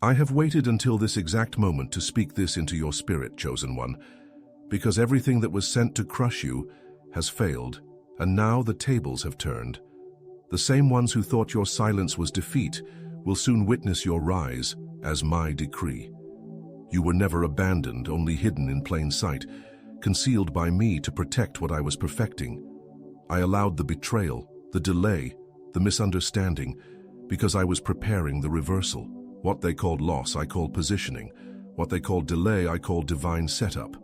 I have waited until this exact moment to speak this into your spirit, Chosen One, because everything that was sent to crush you has failed, and now the tables have turned. The same ones who thought your silence was defeat will soon witness your rise as my decree. You were never abandoned, only hidden in plain sight, concealed by me to protect what I was perfecting. I allowed the betrayal, the delay, the misunderstanding, because I was preparing the reversal. What they called loss, I called positioning. What they called delay, I called divine setup.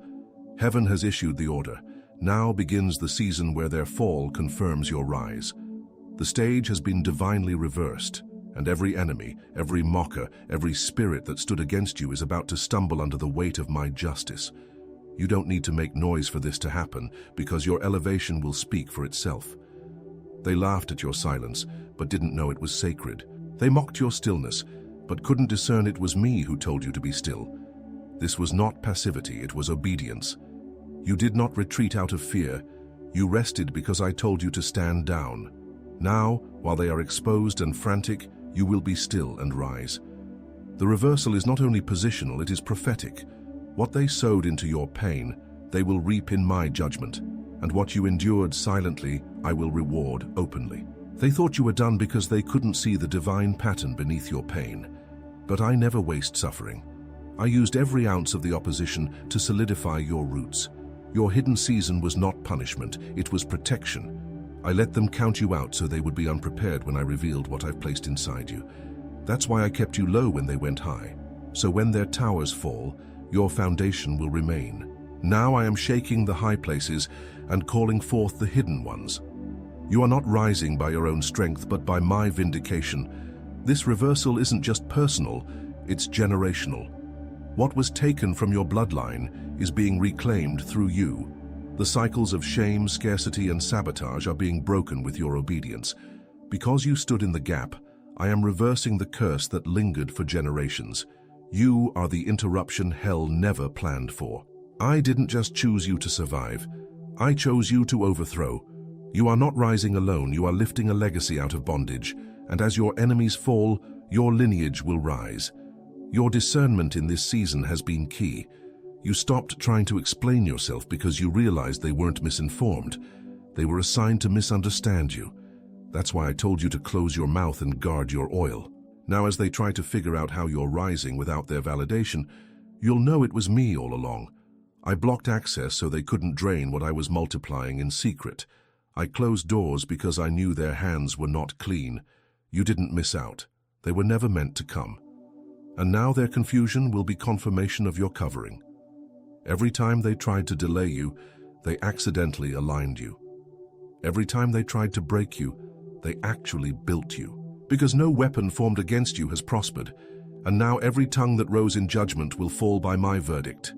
Heaven has issued the order. Now begins the season where their fall confirms your rise. The stage has been divinely reversed, and every enemy, every mocker, every spirit that stood against you is about to stumble under the weight of my justice. You don't need to make noise for this to happen, because your elevation will speak for itself. They laughed at your silence, but didn't know it was sacred. They mocked your stillness, but couldn't discern it was me who told you to be still. This was not passivity, it was obedience. You did not retreat out of fear. You rested because I told you to stand down. Now, while they are exposed and frantic, you will be still and rise. The reversal is not only positional, it is prophetic. What they sowed into your pain, they will reap in my judgment, and what you endured silently, I will reward openly. They thought you were done because they couldn't see the divine pattern beneath your pain. But I never waste suffering. I used every ounce of the opposition to solidify your roots. Your hidden season was not punishment, it was protection. I let them count you out so they would be unprepared when I revealed what I've placed inside you. That's why I kept you low when they went high. So when their towers fall, your foundation will remain. Now I am shaking the high places and calling forth the hidden ones. You are not rising by your own strength, but by my vindication. This reversal isn't just personal, it's generational. What was taken from your bloodline is being reclaimed through you. The cycles of shame, scarcity, and sabotage are being broken with your obedience. Because you stood in the gap, I am reversing the curse that lingered for generations. You are the interruption hell never planned for. I didn't just choose you to survive. I chose you to overthrow. You are not rising alone, you are lifting a legacy out of bondage. And as your enemies fall, your lineage will rise. Your discernment in this season has been key. You stopped trying to explain yourself because you realized they weren't misinformed. They were assigned to misunderstand you. That's why I told you to close your mouth and guard your oil. Now as they try to figure out how you're rising without their validation, you'll know it was me all along. I blocked access so they couldn't drain what I was multiplying in secret. I closed doors because I knew their hands were not clean. You didn't miss out. They were never meant to come. And now their confusion will be confirmation of your covering. Every time they tried to delay you, they accidentally aligned you. Every time they tried to break you, they actually built you. Because no weapon formed against you has prospered, and now every tongue that rose in judgment will fall by my verdict.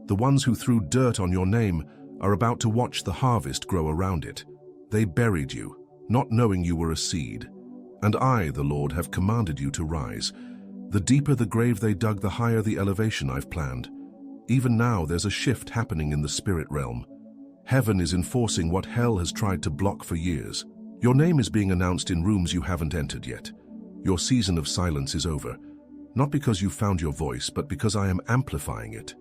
The ones who threw dirt on your name are about to watch the harvest grow around it. They buried you, not knowing you were a seed. And I, the Lord, have commanded you to rise. The deeper the grave they dug, the higher the elevation I've planned. Even now, there's a shift happening in the spirit realm. Heaven is enforcing what hell has tried to block for years. Your name is being announced in rooms you haven't entered yet. Your season of silence is over, not because you found your voice, but because I am amplifying it.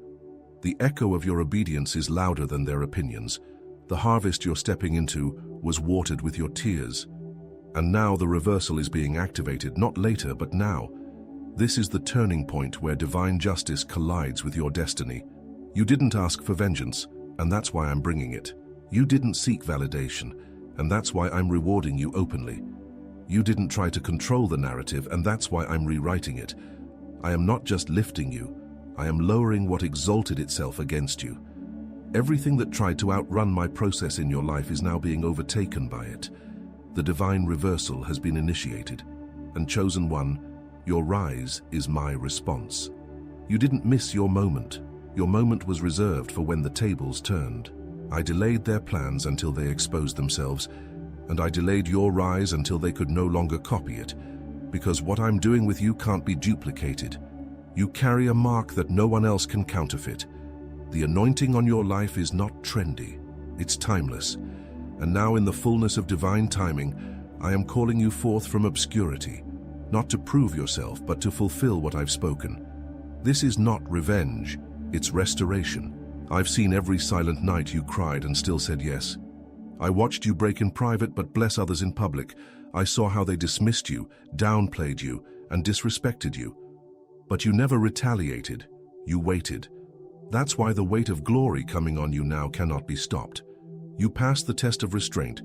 The echo of your obedience is louder than their opinions. The harvest you're stepping into was watered with your tears. And now the reversal is being activated, not later, but now. This is the turning point where divine justice collides with your destiny. You didn't ask for vengeance, and that's why I'm bringing it. You didn't seek validation, and that's why I'm rewarding you openly. You didn't try to control the narrative, and that's why I'm rewriting it. I am not just lifting you, I am lowering what exalted itself against you. Everything that tried to outrun my process in your life is now being overtaken by it. The divine reversal has been initiated, and Chosen One, your rise is my response. You didn't miss your moment. Your moment was reserved for when the tables turned. I delayed their plans until they exposed themselves, and I delayed your rise until they could no longer copy it, because what I'm doing with you can't be duplicated. You carry a mark that no one else can counterfeit. The anointing on your life is not trendy, it's timeless. And now in the fullness of divine timing, I am calling you forth from obscurity. not to prove yourself, but to fulfill what I've spoken. This is not revenge, it's restoration. I've seen every silent night you cried and still said yes. I watched you break in private but bless others in public. I saw how they dismissed you, downplayed you, and disrespected you. But you never retaliated, you waited. That's why the weight of glory coming on you now cannot be stopped. You passed the test of restraint,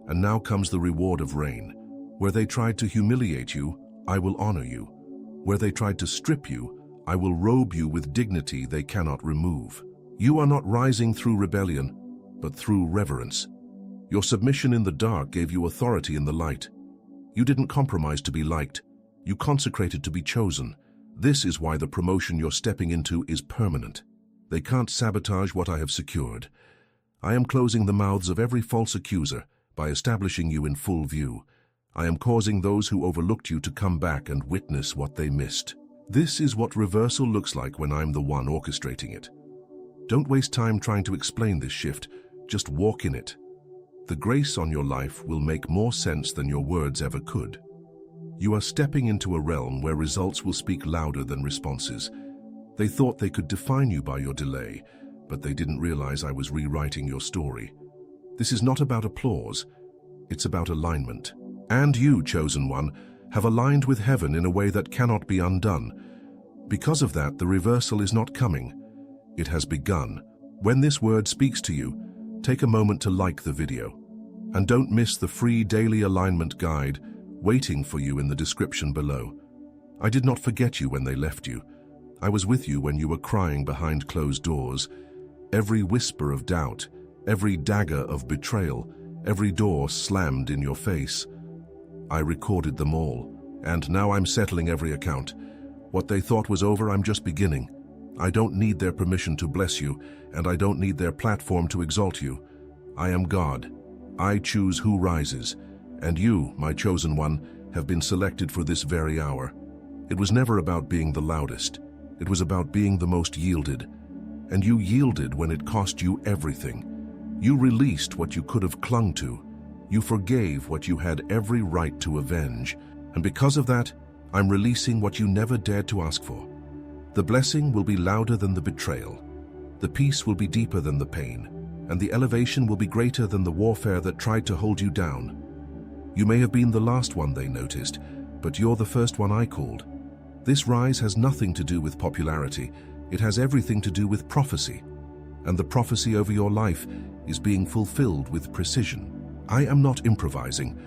and now comes the reward of reign. Where they tried to humiliate you, I will honor you. Where they tried to strip you, I will robe you with dignity they cannot remove. You are not rising through rebellion, but through reverence. Your submission in the dark gave you authority in the light. You didn't compromise to be liked. You consecrated to be chosen. This is why the promotion you're stepping into is permanent. They can't sabotage what I have secured. I am closing the mouths of every false accuser by establishing you in full view. I am causing those who overlooked you to come back and witness what they missed. This is what reversal looks like when I'm the one orchestrating it. Don't waste time trying to explain this shift. Just walk in it. The grace on your life will make more sense than your words ever could. You are stepping into a realm where results will speak louder than responses. They thought they could define you by your delay, but they didn't realize I was rewriting your story. This is not about applause, it's about alignment. And you, chosen one, have aligned with heaven in a way that cannot be undone. Because of that, the reversal is not coming. It has begun. When this word speaks to you, take a moment to like the video. And don't miss the free daily alignment guide waiting for you in the description below. I did not forget you when they left you. I was with you when you were crying behind closed doors. Every whisper of doubt, every dagger of betrayal, every door slammed in your face. I recorded them all, and now I'm settling every account. What they thought was over, I'm just beginning. I don't need their permission to bless you, and I don't need their platform to exalt you. I am God. I choose who rises, and you, my chosen one, have been selected for this very hour. It was never about being the loudest. It was about being the most yielded. And you yielded when it cost you everything. You released what you could have clung to. You forgave what you had every right to avenge. And because of that, I'm releasing what you never dared to ask for. The blessing will be louder than the betrayal. The peace will be deeper than the pain. And the elevation will be greater than the warfare that tried to hold you down. You may have been the last one they noticed, but you're the first one I called. This rise has nothing to do with popularity. It has everything to do with prophecy. And the prophecy over your life is being fulfilled with precision. I am not improvising.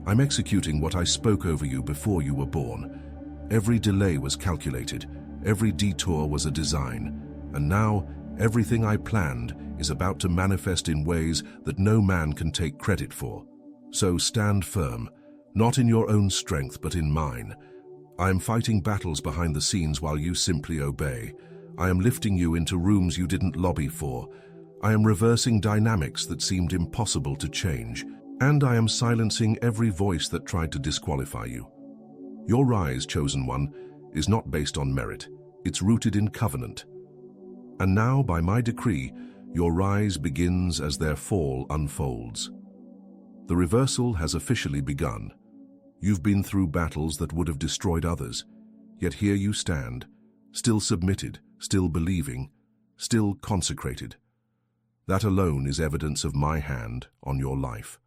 I'm executing what I spoke over you before you were born. Every delay was calculated. Every detour was a design. And now, everything I planned is about to manifest in ways that no man can take credit for. So stand firm, not in your own strength, but in mine. I am fighting battles behind the scenes while you simply obey. I am lifting you into rooms you didn't lobby for. I am reversing dynamics that seemed impossible to change. And I am silencing every voice that tried to disqualify you. Your rise, chosen one, is not based on merit. It's rooted in covenant. And now, by my decree, your rise begins as their fall unfolds. The reversal has officially begun. You've been through battles that would have destroyed others, yet here you stand, still submitted, still believing, still consecrated. That alone is evidence of my hand on your life.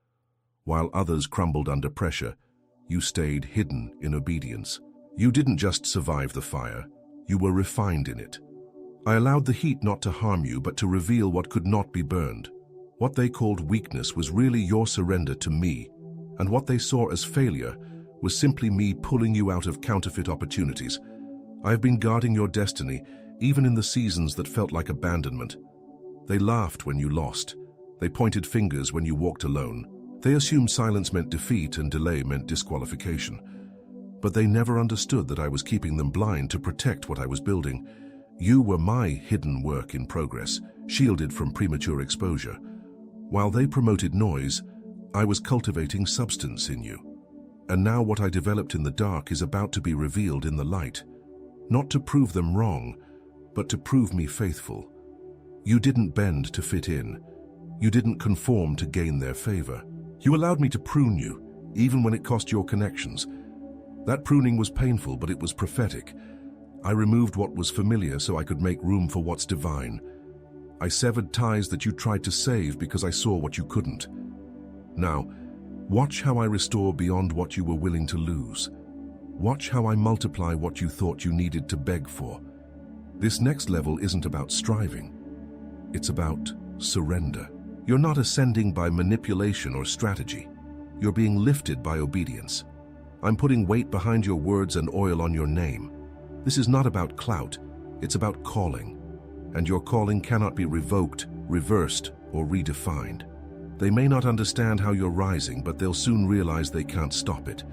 While others crumbled under pressure, you stayed hidden in obedience. You didn't just survive the fire, you were refined in it. I allowed the heat not to harm you, but to reveal what could not be burned. What they called weakness was really your surrender to me, and what they saw as failure was simply me pulling you out of counterfeit opportunities. I have been guarding your destiny, even in the seasons that felt like abandonment. They laughed when you lost. They pointed fingers when you walked alone. They assumed silence meant defeat and delay meant disqualification. But they never understood that I was keeping them blind to protect what I was building. You were my hidden work in progress, shielded from premature exposure. While they promoted noise, I was cultivating substance in you. And now what I developed in the dark is about to be revealed in the light. Not to prove them wrong, but to prove me faithful. You didn't bend to fit in. You didn't conform to gain their favor. You allowed me to prune you, even when it cost your connections. That pruning was painful, but it was prophetic. I removed what was familiar so I could make room for what's divine. I severed ties that you tried to save because I saw what you couldn't. Now, watch how I restore beyond what you were willing to lose. Watch how I multiply what you thought you needed to beg for. This next level isn't about striving. It's about surrender. You're not ascending by manipulation or strategy. You're being lifted by obedience. I'm putting weight behind your words and oil on your name. This is not about clout, it's about calling. And your calling cannot be revoked, reversed, or redefined. They may not understand how you're rising, but they'll soon realize they can't stop it.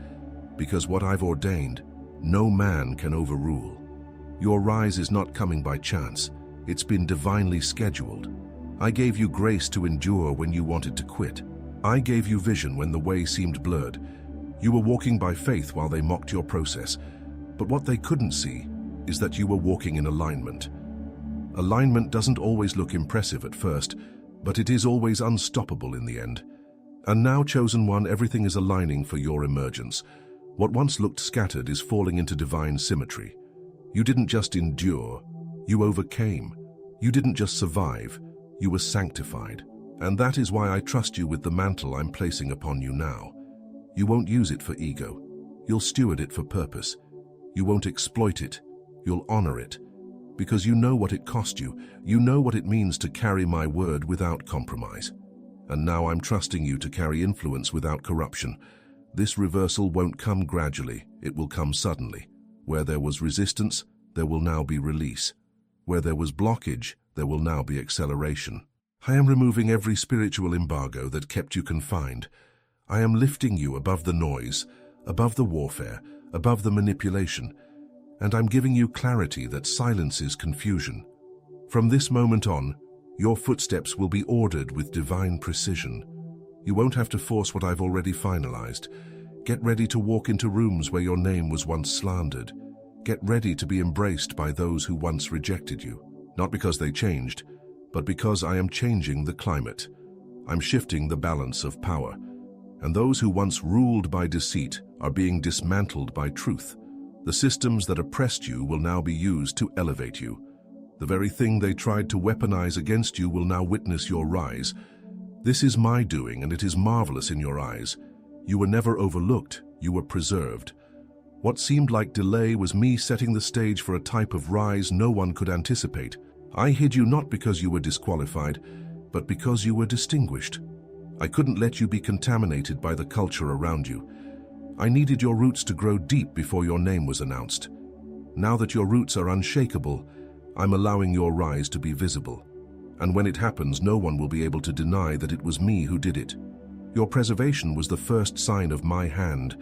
Because what I've ordained, no man can overrule. Your rise is not coming by chance. It's been divinely scheduled. I gave you grace to endure when you wanted to quit. I gave you vision when the way seemed blurred. You were walking by faith while they mocked your process. But what they couldn't see is that you were walking in alignment. Alignment doesn't always look impressive at first, but it is always unstoppable in the end. And now, Chosen One, everything is aligning for your emergence. What once looked scattered is falling into divine symmetry. You didn't just endure, you overcame. You didn't just survive, you were sanctified. And that is why I trust you with the mantle I'm placing upon you now. You won't use it for ego. You'll steward it for purpose. You won't exploit it. You'll honor it. Because you know what it cost you. You know what it means to carry my word without compromise. And now I'm trusting you to carry influence without corruption. This reversal won't come gradually. It will come suddenly. Where there was resistance, there will now be release. Where there was blockage, there will now be acceleration. I am removing every spiritual embargo that kept you confined. I am lifting you above the noise, above the warfare, above the manipulation, and I'm giving you clarity that silences confusion. From this moment on, your footsteps will be ordered with divine precision. You won't have to force what I've already finalized. Get ready to walk into rooms where your name was once slandered. Get ready to be embraced by those who once rejected you. Not because they changed, but because I am changing the climate. I'm shifting the balance of power. And those who once ruled by deceit are being dismantled by truth. The systems that oppressed you will now be used to elevate you. The very thing they tried to weaponize against you will now witness your rise. This is my doing, and it is marvelous in your eyes. You were never overlooked, you were preserved. What seemed like delay was me setting the stage for a type of rise no one could anticipate. I hid you not because you were disqualified, but because you were distinguished. I couldn't let you be contaminated by the culture around you. I needed your roots to grow deep before your name was announced. Now that your roots are unshakable, I'm allowing your rise to be visible. And when it happens, no one will be able to deny that it was me who did it. Your preservation was the first sign of my hand.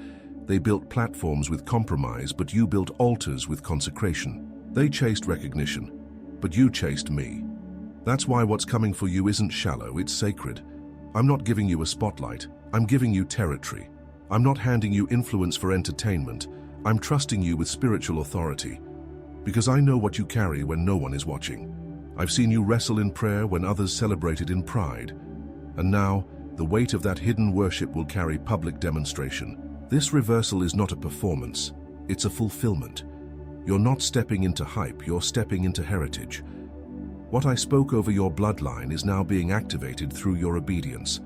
They built platforms with compromise, but you built altars with consecration. They chased recognition, but you chased me. That's why what's coming for you isn't shallow, it's sacred. I'm not giving you a spotlight, I'm giving you territory. I'm not handing you influence for entertainment, I'm trusting you with spiritual authority. Because I know what you carry when no one is watching. I've seen you wrestle in prayer when others celebrated in pride. And now, the weight of that hidden worship will carry public demonstration. This reversal is not a performance, it's a fulfillment. You're not stepping into hype, you're stepping into heritage. What I spoke over your bloodline is now being activated through your obedience.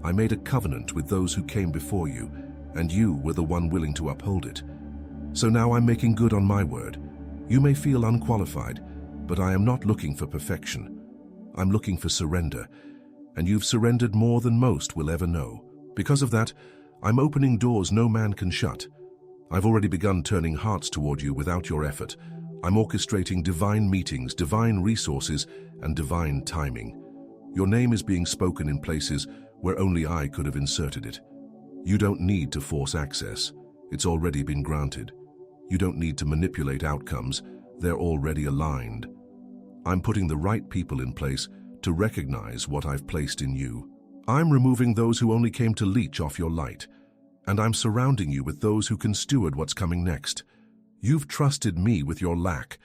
I made a covenant with those who came before you, and you were the one willing to uphold it. So now I'm making good on my word. You may feel unqualified, but I am not looking for perfection. I'm looking for surrender, and you've surrendered more than most will ever know. Because of that, I'm opening doors no man can shut. I've already begun turning hearts toward you without your effort. I'm orchestrating divine meetings, divine resources, and divine timing. Your name is being spoken in places where only I could have inserted it. You don't need to force access. It's already been granted. You don't need to manipulate outcomes. They're already aligned. I'm putting the right people in place to recognize what I've placed in you. I'm removing those who only came to leech off your light, and I'm surrounding you with those who can steward what's coming next. You've trusted me with your lack.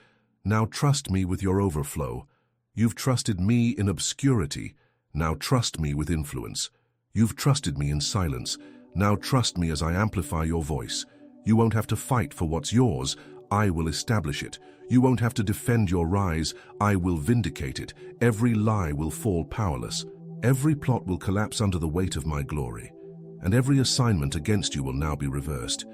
Now trust me with your overflow. You've trusted me in obscurity. Now trust me with influence. You've trusted me in silence. Now trust me as I amplify your voice. You won't have to fight for what's yours. I will establish it. You won't have to defend your rise. I will vindicate it. Every lie will fall powerless. Every plot will collapse under the weight of my glory. And every assignment against you will now be reversed.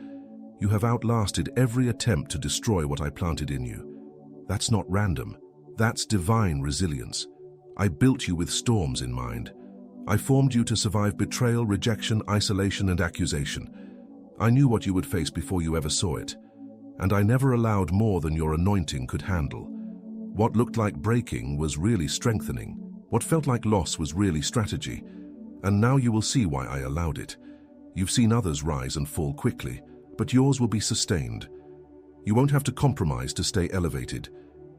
You have outlasted every attempt to destroy what I planted in you. That's not random. That's divine resilience. I built you with storms in mind. I formed you to survive betrayal, rejection, isolation, and accusation. I knew what you would face before you ever saw it. And I never allowed more than your anointing could handle. What looked like breaking was really strengthening. What felt like loss was really strategy. And now you will see why I allowed it. You've seen others rise and fall quickly, but yours will be sustained. You won't have to compromise to stay elevated.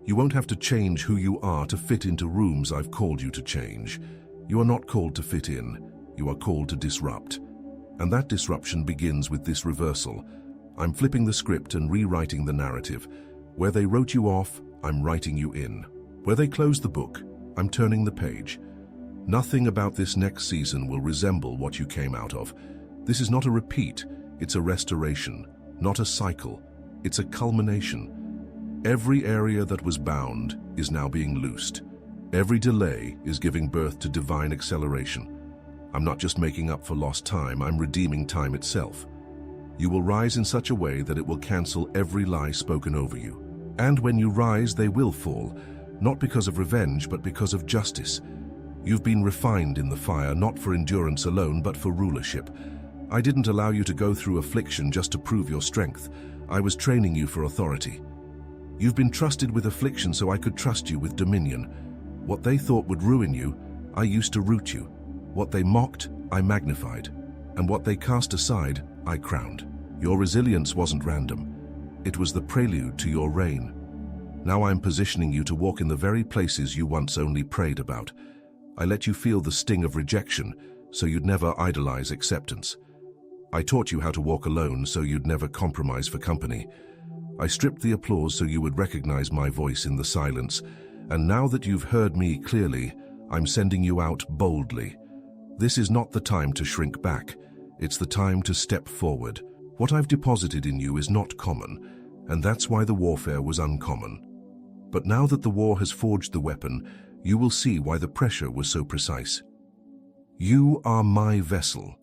You won't have to change who you are to fit into rooms I've called you to change. You are not called to fit in. You are called to disrupt. And that disruption begins with this reversal. I'm flipping the script and rewriting the narrative. Where they wrote you off, I'm writing you in. Where they closed the book, I'm turning the page. Nothing about this next season will resemble what you came out of. This is not a repeat, it's a restoration. Not a cycle, it's a culmination. Every area that was bound is now being loosed. Every delay is giving birth to divine acceleration. I'm not just making up for lost time, I'm redeeming time itself. You will rise in such a way that it will cancel every lie spoken over you. And when you rise, they will fall, not because of revenge, but because of justice. You've been refined in the fire, not for endurance alone, but for rulership. I didn't allow you to go through affliction just to prove your strength. I was training you for authority. You've been trusted with affliction so I could trust you with dominion. What they thought would ruin you, I used to root you. What they mocked, I magnified. And what they cast aside, I crowned. Your resilience wasn't random. It was the prelude to your reign. Now I'm positioning you to walk in the very places you once only prayed about. I let you feel the sting of rejection, so you'd never idolize acceptance. I taught you how to walk alone, so you'd never compromise for company. I stripped the applause so you would recognize my voice in the silence. And now that you've heard me clearly, I'm sending you out boldly. This is not the time to shrink back. It's the time to step forward. What I've deposited in you is not common, and that's why the warfare was uncommon. But now that the war has forged the weapon, you will see why the pressure was so precise. You are my vessel,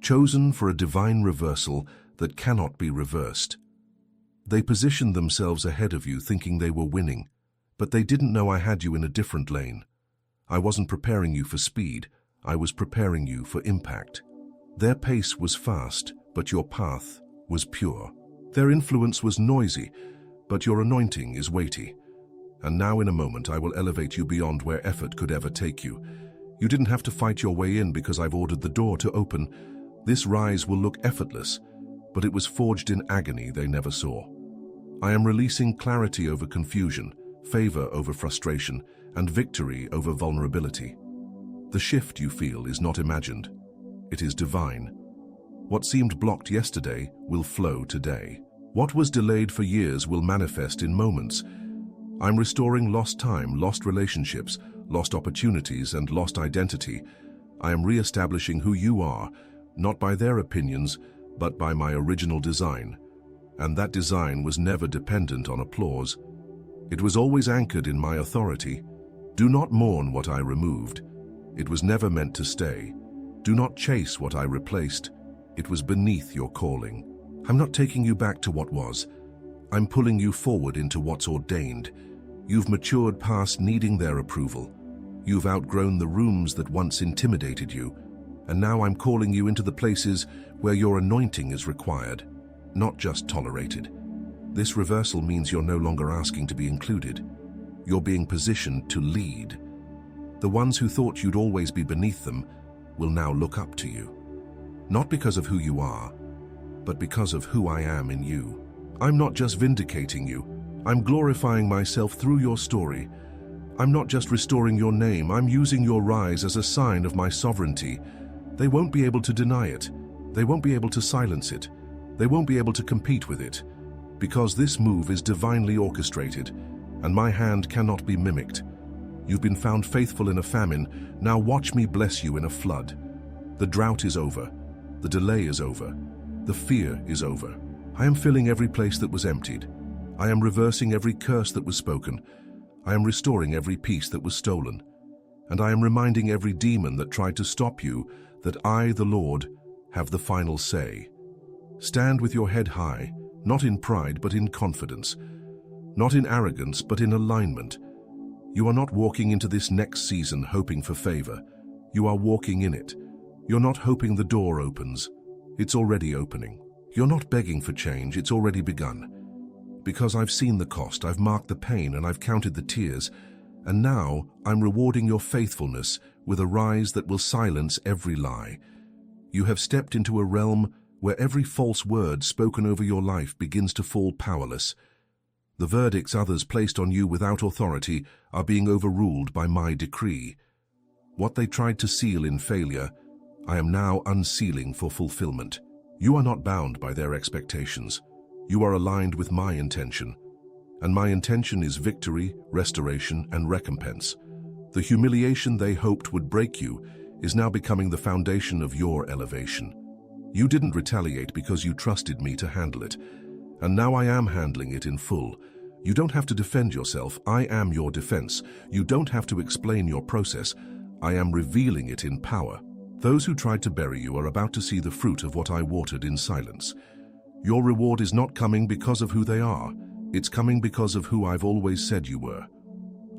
chosen for a divine reversal that cannot be reversed. They positioned themselves ahead of you thinking they were winning, but they didn't know I had you in a different lane. I wasn't preparing you for speed, I was preparing you for impact. Their pace was fast, but your path was pure. Their influence was noisy, but your anointing is weighty. And now in a moment I will elevate you beyond where effort could ever take you. You didn't have to fight your way in because I've ordered the door to open. This rise will look effortless, but it was forged in agony they never saw. I am releasing clarity over confusion, favor over frustration, and victory over vulnerability. The shift you feel is not imagined. It is divine. What seemed blocked yesterday will flow today. What was delayed for years will manifest in moments. I'm restoring lost time, lost relationships, lost opportunities, and lost identity. I am re-establishing who you are, not by their opinions, but by my original design. And that design was never dependent on applause. It was always anchored in my authority. Do not mourn what I removed. It was never meant to stay. Do not chase what I replaced. It was beneath your calling. I'm not taking you back to what was. I'm pulling you forward into what's ordained. You've matured past needing their approval. You've outgrown the rooms that once intimidated you. And now I'm calling you into the places where your anointing is required, not just tolerated. This reversal means you're no longer asking to be included. You're being positioned to lead. The ones who thought you'd always be beneath them will now look up to you. Not because of who you are, but because of who I am in you. I'm not just vindicating you. I'm glorifying myself through your story. I'm not just restoring your name. I'm using your rise as a sign of my sovereignty. They won't be able to deny it. They won't be able to silence it. They won't be able to compete with it. Because this move is divinely orchestrated, and my hand cannot be mimicked. You've been found faithful in a famine. Now watch me bless you in a flood. The drought is over. The delay is over. The fear is over. I am filling every place that was emptied. I am reversing every curse that was spoken. I am restoring every peace that was stolen. And I am reminding every demon that tried to stop you that I, the Lord, have the final say. Stand with your head high, not in pride but in confidence, not in arrogance but in alignment. You are not walking into this next season hoping for favor. You are walking in it. You're not hoping the door opens. It's already opening. You're not begging for change. It's already begun. Because I've seen the cost, I've marked the pain, and I've counted the tears, and now I'm rewarding your faithfulness with a rise that will silence every lie. You have stepped into a realm where every false word spoken over your life begins to fall powerless. The verdicts others placed on you without authority are being overruled by my decree. What they tried to seal in failure, I am now unsealing for fulfillment. You are not bound by their expectations. You are aligned with my intention. And my intention is victory, restoration, and recompense. The humiliation they hoped would break you is now becoming the foundation of your elevation. You didn't retaliate because you trusted me to handle it. And now I am handling it in full. You don't have to defend yourself. I am your defense. You don't have to explain your process. I am revealing it in power. Those who tried to bury you are about to see the fruit of what I watered in silence. Your reward is not coming because of who they are. It's coming because of who I've always said you were.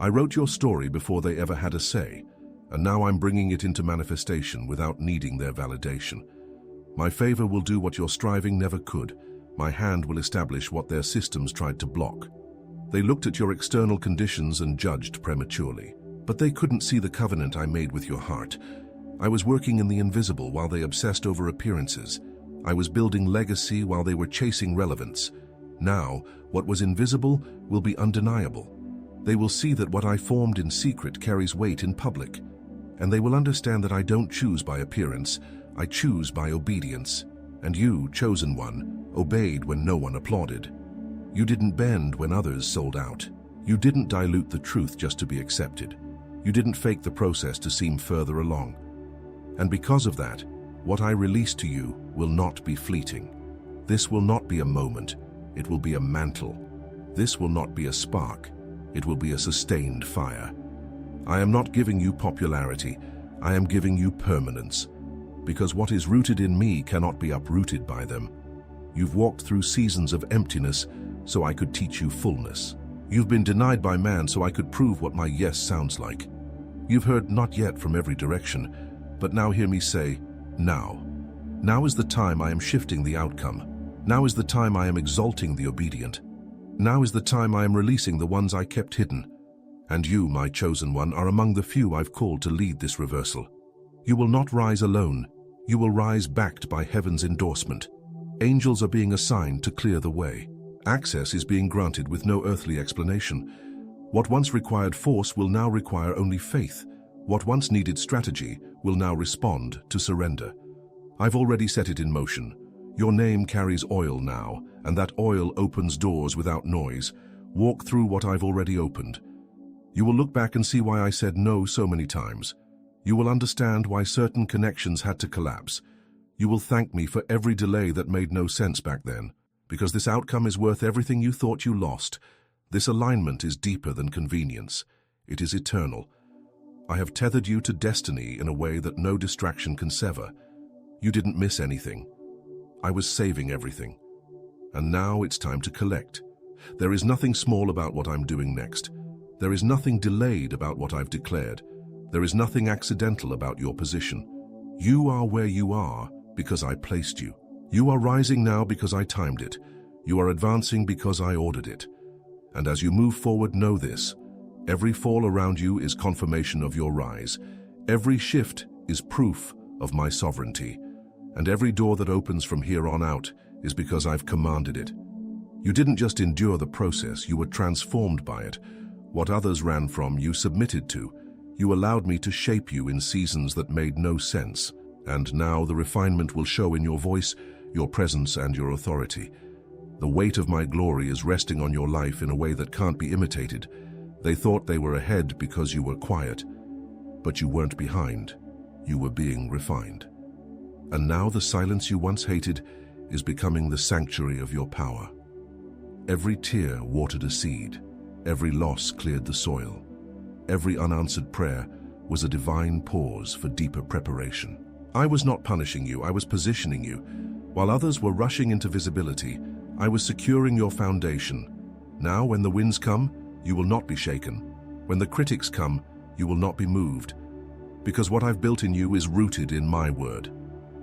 I wrote your story before they ever had a say, and now I'm bringing it into manifestation without needing their validation. My favor will do what your striving never could. My hand will establish what their systems tried to block. They looked at your external conditions and judged prematurely, but they couldn't see the covenant I made with your heart. I was working in the invisible while they obsessed over appearances. I was building legacy while they were chasing relevance. Now, what was invisible will be undeniable. They will see that what I formed in secret carries weight in public. And they will understand that I don't choose by appearance, I choose by obedience. And you, chosen one, obeyed when no one applauded. You didn't bend when others sold out. You didn't dilute the truth just to be accepted. You didn't fake the process to seem further along. And because of that, what I release to you will not be fleeting. This will not be a moment. It will be a mantle. This will not be a spark. It will be a sustained fire. I am not giving you popularity. I am giving you permanence. Because what is rooted in me cannot be uprooted by them. You've walked through seasons of emptiness, so I could teach you fullness. You've been denied by man, so I could prove what my yes sounds like. You've heard not yet from every direction, but now hear me say, now. Now is the time I am shifting the outcome. Now is the time I am exalting the obedient. Now is the time I am releasing the ones I kept hidden. And you, my chosen one, are among the few I've called to lead this reversal. You will not rise alone. You will rise backed by heaven's endorsement. Angels are being assigned to clear the way. Access is being granted with no earthly explanation. What once required force will now require only faith. What once needed strategy will now respond to surrender. I've already set it in motion. Your name carries oil now, and that oil opens doors without noise. Walk through what I've already opened. You will look back and see why I said no so many times. You will understand why certain connections had to collapse. You will thank me for every delay that made no sense back then, because this outcome is worth everything you thought you lost. This alignment is deeper than convenience. It is eternal. I have tethered you to destiny in a way that no distraction can sever. You didn't miss anything. I was saving everything. And now it's time to collect. There is nothing small about what I'm doing next. There is nothing delayed about what I've declared. There is nothing accidental about your position. You are where you are because I placed you. You are rising now because I timed it. You are advancing because I ordered it. And as you move forward, know this. Every fall around you is confirmation of your rise. Every shift is proof of my sovereignty. And every door that opens from here on out is because I've commanded it. You didn't just endure the process, you were transformed by it. What others ran from, you submitted to. You allowed me to shape you in seasons that made no sense. And now the refinement will show in your voice, your presence, and your authority. The weight of my glory is resting on your life in a way that can't be imitated. They thought they were ahead because you were quiet, but you weren't behind. You were being refined. And now the silence you once hated is becoming the sanctuary of your power. Every tear watered a seed, every loss cleared the soil. Every unanswered prayer was a divine pause for deeper preparation. I was not punishing you, I was positioning you. While others were rushing into visibility, I was securing your foundation. Now, when the winds come, you will not be shaken. When the critics come, you will not be moved. Because what I've built in you is rooted in my word.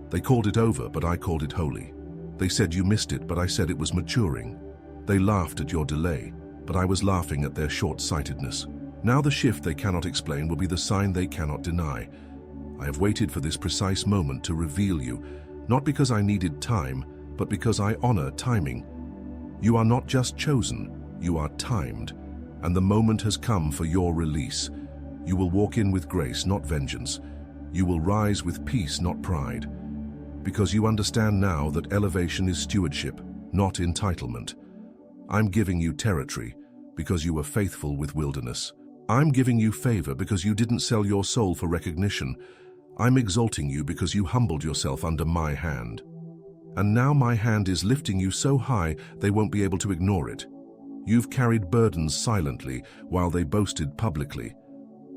They called it over, but I called it holy. They said you missed it, but I said it was maturing. They laughed at your delay, but I was laughing at their short-sightedness. Now the shift they cannot explain will be the sign they cannot deny. I have waited for this precise moment to reveal you, not because I needed time, but because I honor timing. You are not just chosen, you are timed, and the moment has come for your release. You will walk in with grace, not vengeance. You will rise with peace, not pride. Because you understand now that elevation is stewardship, not entitlement. I'm giving you territory because you were faithful with wilderness. I'm giving you favor because you didn't sell your soul for recognition. I'm exalting you because you humbled yourself under my hand. And now my hand is lifting you so high they won't be able to ignore it. You've carried burdens silently while they boasted publicly.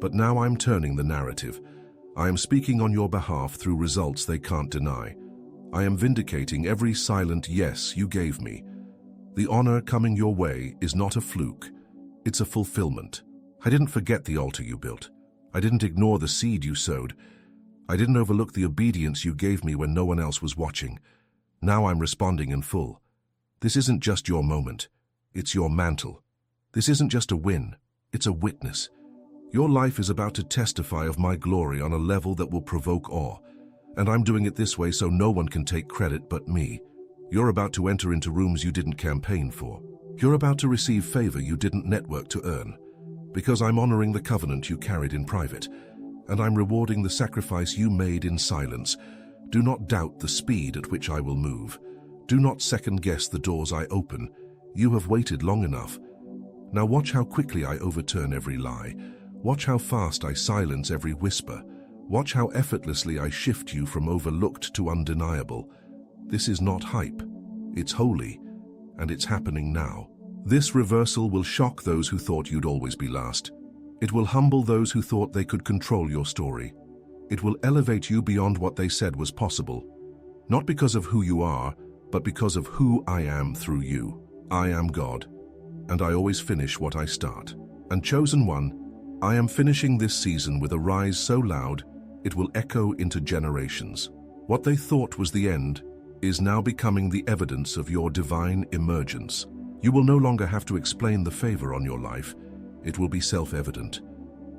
But now I'm turning the narrative. I am speaking on your behalf through results they can't deny. I am vindicating every silent yes you gave me. The honor coming your way is not a fluke. It's a fulfillment. I didn't forget the altar you built. I didn't ignore the seed you sowed. I didn't overlook the obedience you gave me when no one else was watching. Now I'm responding in full. This isn't just your moment. It's your mantle. This isn't just a win. It's a witness. Your life is about to testify of my glory on a level that will provoke awe. And I'm doing it this way so no one can take credit but me. You're about to enter into rooms you didn't campaign for. You're about to receive favor you didn't network to earn. Because I'm honoring the covenant you carried in private. And I'm rewarding the sacrifice you made in silence. Do not doubt the speed at which I will move. Do not second-guess the doors I open. You have waited long enough. Now watch how quickly I overturn every lie. Watch how fast I silence every whisper. Watch how effortlessly I shift you from overlooked to undeniable. This is not hype. It's holy, and it's happening now. This reversal will shock those who thought you'd always be last. It will humble those who thought they could control your story. It will elevate you beyond what they said was possible. Not because of who you are, but because of who I am through you. I am God, and I always finish what I start. And chosen one, I am finishing this season with a rise so loud, it will echo into generations. What they thought was the end is now becoming the evidence of your divine emergence. You will no longer have to explain the favor on your life. It will be self-evident.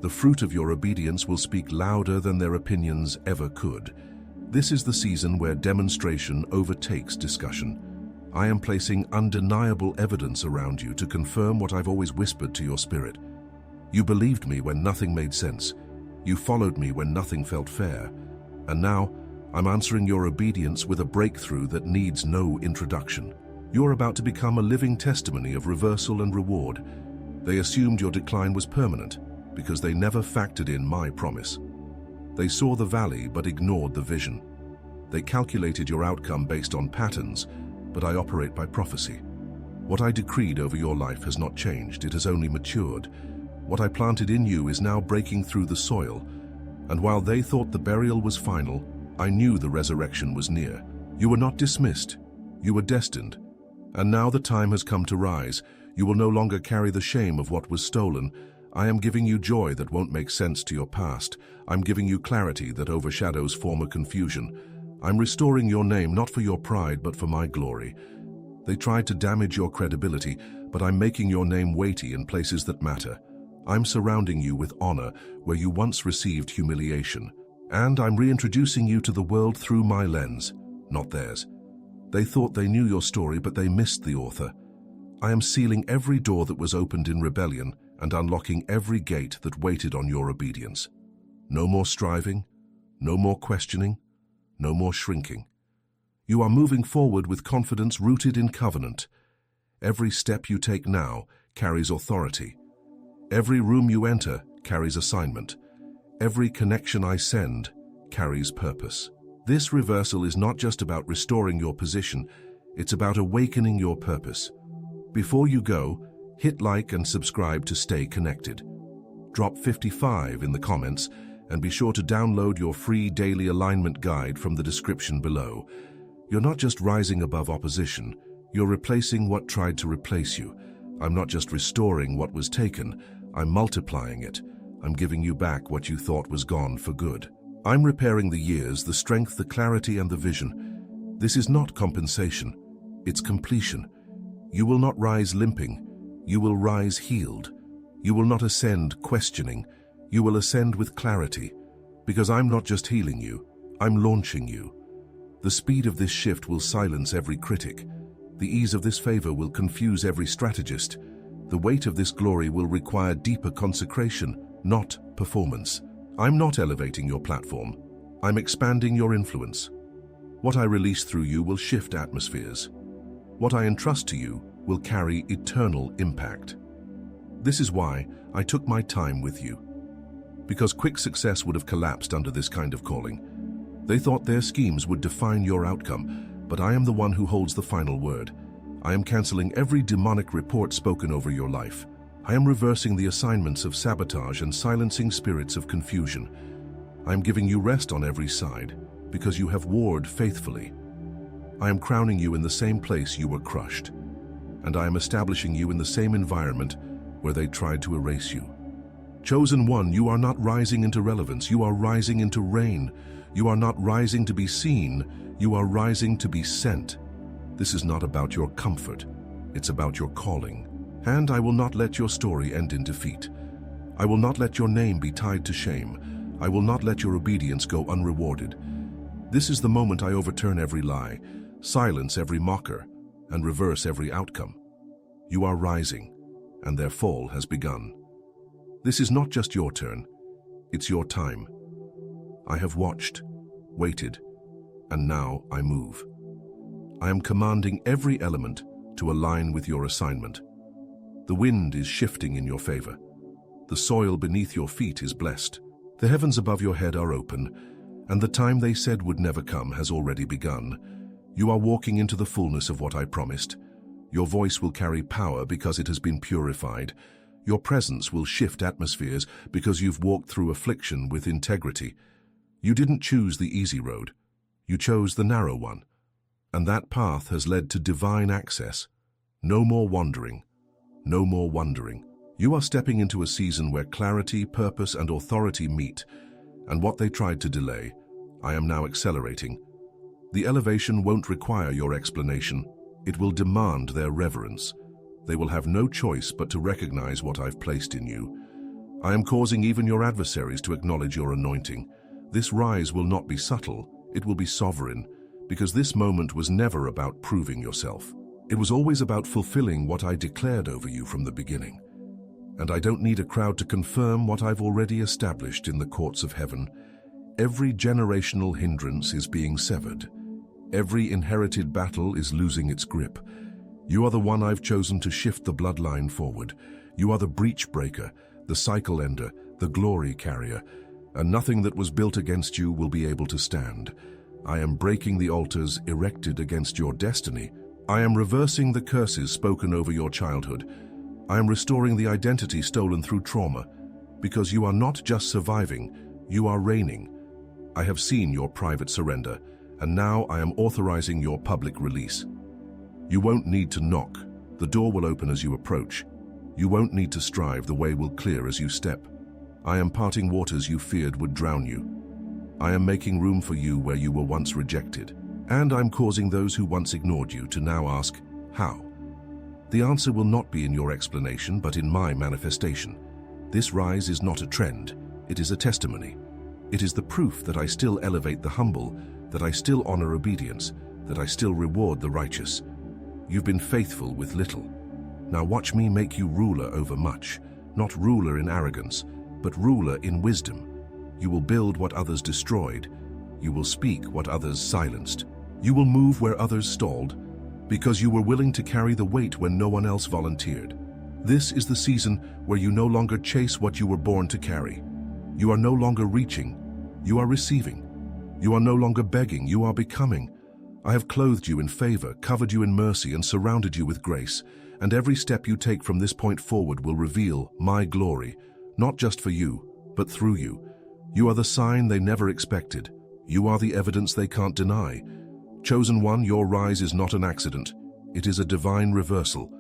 The fruit of your obedience will speak louder than their opinions ever could. This is the season where demonstration overtakes discussion. I am placing undeniable evidence around you to confirm what I've always whispered to your spirit. You believed me when nothing made sense. You followed me when nothing felt fair. And now, I'm answering your obedience with a breakthrough that needs no introduction. You're about to become a living testimony of reversal and reward. They assumed your decline was permanent because they never factored in my promise. They saw the valley but ignored the vision. They calculated your outcome based on patterns, but I operate by prophecy. What I decreed over your life has not changed, it has only matured. What I planted in you is now breaking through the soil, and while they thought the burial was final, I knew the resurrection was near. You were not dismissed, you were destined, and now the time has come to rise. You will no longer carry the shame of what was stolen. I am giving you joy that won't make sense to your past. I'm giving you clarity that overshadows former confusion. I'm restoring your name not for your pride but for my glory. They tried to damage your credibility, but I'm making your name weighty in places that matter. I'm surrounding you with honor where you once received humiliation. And I'm reintroducing you to the world through my lens, not theirs. They thought they knew your story, but they missed the author. I am sealing every door that was opened in rebellion and unlocking every gate that waited on your obedience. No more striving, no more questioning, no more shrinking. You are moving forward with confidence rooted in covenant. Every step you take now carries authority. Every room you enter carries assignment. Every connection I send carries purpose. This reversal is not just about restoring your position, it's about awakening your purpose. Before you go, hit like and subscribe to stay connected. Drop 55 in the comments and be sure to download your free daily alignment guide from the description below. You're not just rising above opposition, you're replacing what tried to replace you. I'm not just restoring what was taken, I'm multiplying it. I'm giving you back what you thought was gone for good. I'm repairing the years, the strength, the clarity, and the vision. This is not compensation, it's completion. You will not rise limping, you will rise healed. You will not ascend questioning, you will ascend with clarity. Because I'm not just healing you, I'm launching you. The speed of this shift will silence every critic. The ease of this favor will confuse every strategist. The weight of this glory will require deeper consecration, not performance. I'm not elevating your platform. I'm expanding your influence. What I release through you will shift atmospheres. What I entrust to you will carry eternal impact. This is why I took my time with you. Because quick success would have collapsed under this kind of calling. They thought their schemes would define your outcome, but I am the one who holds the final word. I am canceling every demonic report spoken over your life. I am reversing the assignments of sabotage and silencing spirits of confusion. I am giving you rest on every side, because you have warred faithfully. I am crowning you in the same place you were crushed, and I am establishing you in the same environment where they tried to erase you. Chosen one, you are not rising into relevance, you are rising into reign. You are not rising to be seen, you are rising to be sent. This is not about your comfort, it's about your calling. And I will not let your story end in defeat. I will not let your name be tied to shame. I will not let your obedience go unrewarded. This is the moment I overturn every lie, silence every mocker, and reverse every outcome. You are rising, and their fall has begun. This is not just your turn, it's your time. I have watched, waited, and now I move. I am commanding every element to align with your assignment. The wind is shifting in your favor. The soil beneath your feet is blessed. The heavens above your head are open, and the time they said would never come has already begun. You are walking into the fullness of what I promised. Your voice will carry power because it has been purified. Your presence will shift atmospheres because you've walked through affliction with integrity. You didn't choose the easy road. You chose the narrow one. And that path has led to divine access. No more wandering. No more wondering. You are stepping into a season where clarity, purpose, and authority meet, and what they tried to delay, I am now accelerating. The elevation won't require your explanation. It will demand their reverence. They will have no choice but to recognize what I've placed in you. I am causing even your adversaries to acknowledge your anointing. This rise will not be subtle, it will be sovereign, because this moment was never about proving yourself. It was always about fulfilling what I declared over you from the beginning. And I don't need a crowd to confirm what I've already established in the courts of heaven. Every generational hindrance is being severed. Every inherited battle is losing its grip. You are the one I've chosen to shift the bloodline forward. You are the breach breaker, the cycle ender, the glory carrier, and nothing that was built against you will be able to stand. I am breaking the altars erected against your destiny. I am reversing the curses spoken over your childhood. I am restoring the identity stolen through trauma, because you are not just surviving, you are reigning. I have seen your private surrender, and now I am authorizing your public release. You won't need to knock. The door will open as you approach. You won't need to strive. The way will clear as you step. I am parting waters you feared would drown you. I am making room for you where you were once rejected. And I'm causing those who once ignored you to now ask, how? The answer will not be in your explanation, but in my manifestation. This rise is not a trend, it is a testimony. It is the proof that I still elevate the humble, that I still honor obedience, that I still reward the righteous. You've been faithful with little. Now watch me make you ruler over much, not ruler in arrogance, but ruler in wisdom. You will build what others destroyed. You will speak what others silenced. You will move where others stalled, because you were willing to carry the weight when no one else volunteered. This is the season where you no longer chase what you were born to carry. You are no longer reaching, you are receiving. You are no longer begging, you are becoming. I have clothed you in favor, covered you in mercy, and surrounded you with grace, and every step you take from this point forward will reveal my glory, not just for you, but through you. You are the sign they never expected. You are the evidence they can't deny. Chosen one, your rise is not an accident. It is a divine reversal.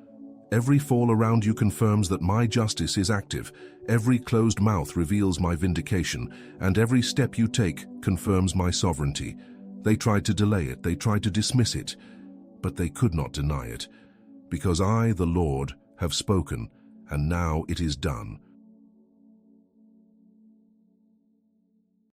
Every fall around you confirms that my justice is active. Every closed mouth reveals my vindication, and every step you take confirms my sovereignty. They tried to delay it, they tried to dismiss it, but they could not deny it. Because I, the Lord, have spoken, and now it is done.